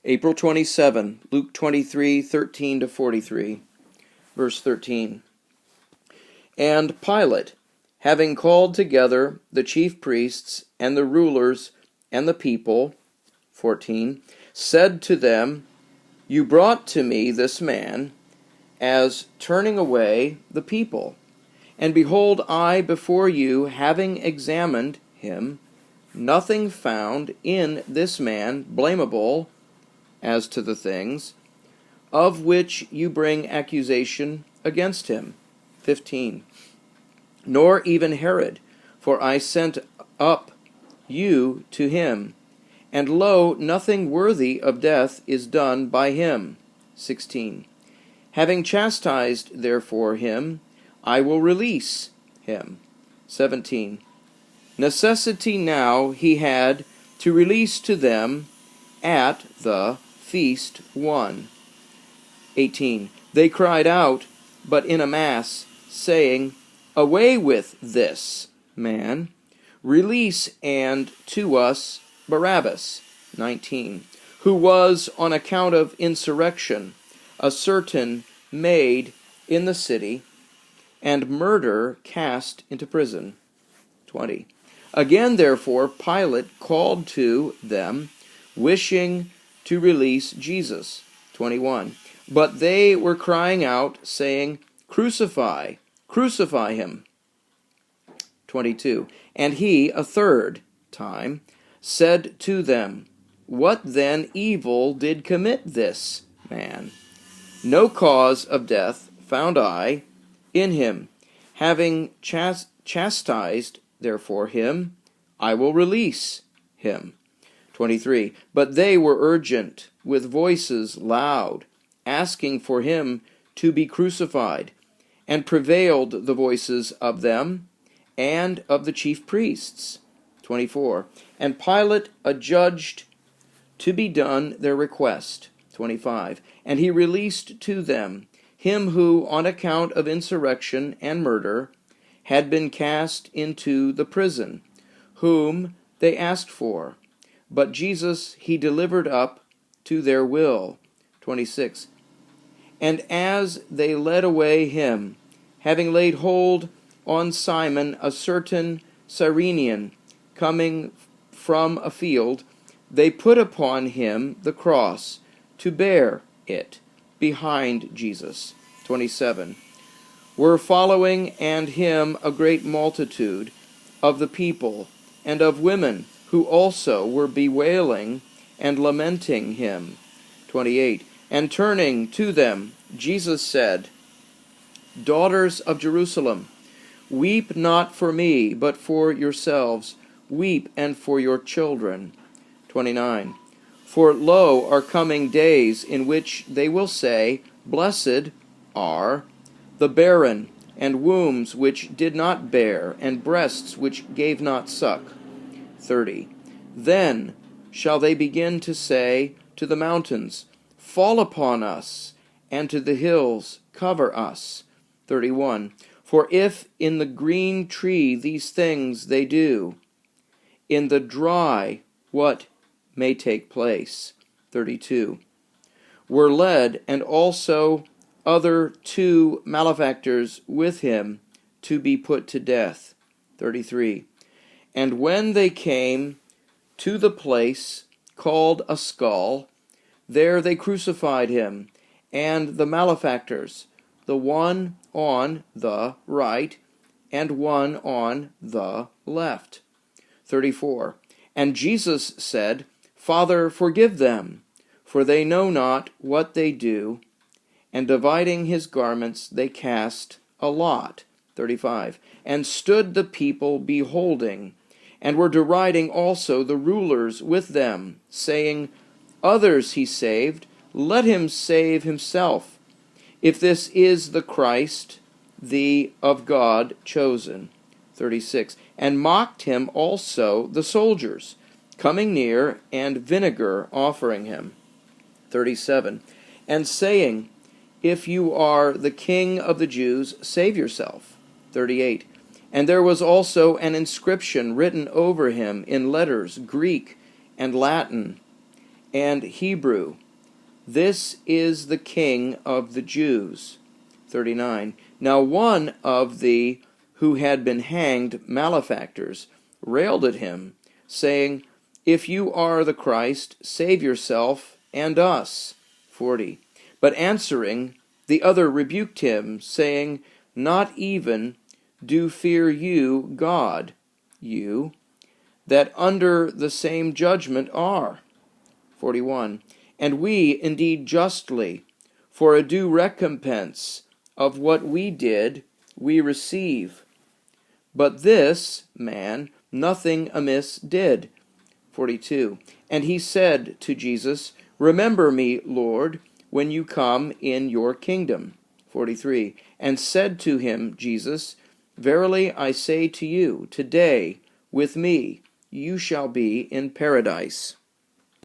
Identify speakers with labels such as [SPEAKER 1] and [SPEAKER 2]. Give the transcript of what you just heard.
[SPEAKER 1] April 27, Luke 23, 13-43, verse 13. And Pilate, having called together the chief priests and the rulers and the people, 14, said to them, You brought to me this man as turning away the people. And behold, I before you, having examined him, nothing found in this man blamable as to the things of which you bring accusation against him. 15. Nor even Herod, for I sent up you to him, and lo, nothing worthy of death is done by him. 16. Having chastised therefore him, I will release him. 17. Necessity now he had to release to them at the feast one. 18. They cried out, but in a mass, saying, Away with this man, release and to us Barabbas. 19. Who was, on account of insurrection, a certain made in the city, and murder cast into prison. 20. Again, therefore, Pilate called to them, wishing to release Jesus. 21. But they were crying out, saying, Crucify, crucify him. 22. And he, a third time, said to them, What then evil did commit this man? No cause of death found I in him. Having chastised, therefore, him, I will release him. 23. But they were urgent, with voices loud, asking for him to be crucified, and prevailed the voices of them and of the chief priests. 24. And Pilate adjudged to be done their request. 25. And he released to them him who, on account of insurrection and murder, had been cast into the prison, whom they asked for. But Jesus he delivered up to their will. 26. And as they led away him, having laid hold on Simon, a certain Cyrenian, coming from a field, they put upon him the cross, to bear it behind Jesus. 27. Were following and him a great multitude of the people, and of women, who also were bewailing and lamenting him. 28. And turning to them, Jesus said, Daughters of Jerusalem, weep not for me, but for yourselves. Weep and for your children. 29. For lo, are coming days in which they will say, Blessed are the barren, and wombs which did not bear, and breasts which gave not suck. 30. Then shall they begin to say to the mountains, Fall upon us, and to the hills, cover us. 31. For if in the green tree these things they do, in the dry what may take place? 32. Were led, and also other two malefactors with him, to be put to death. 33. And when they came to the place called a skull, there they crucified him, and the malefactors, the one on the right, and one on the left. 34. And Jesus said, Father, forgive them, for they know not what they do. And dividing his garments, they cast a lot. 35. And stood the people beholding, and were deriding also the rulers with them, saying, Others he saved, let him save himself, if this is the Christ, the of God chosen. 36. And mocked him also the soldiers, coming near, and vinegar offering him. 37. And saying, If you are the King of the Jews, save yourself. 38. And there was also an inscription written over him in letters, Greek and Latin, and Hebrew, "This is the King of the Jews." 39. Now one of the who had been hanged malefactors railed at him, saying, "If you are the Christ, save yourself and us." 40. But answering, the other rebuked him, saying, "Not even do fear you God, you, that under the same judgment are." 41. And we indeed justly, for a due recompense of what we did, we receive. But this man nothing amiss did. 42. And he said to Jesus, "Remember me, Lord, when you come in your kingdom." 43. And said to him Jesus, "Verily I say to you, today with me you shall be in paradise."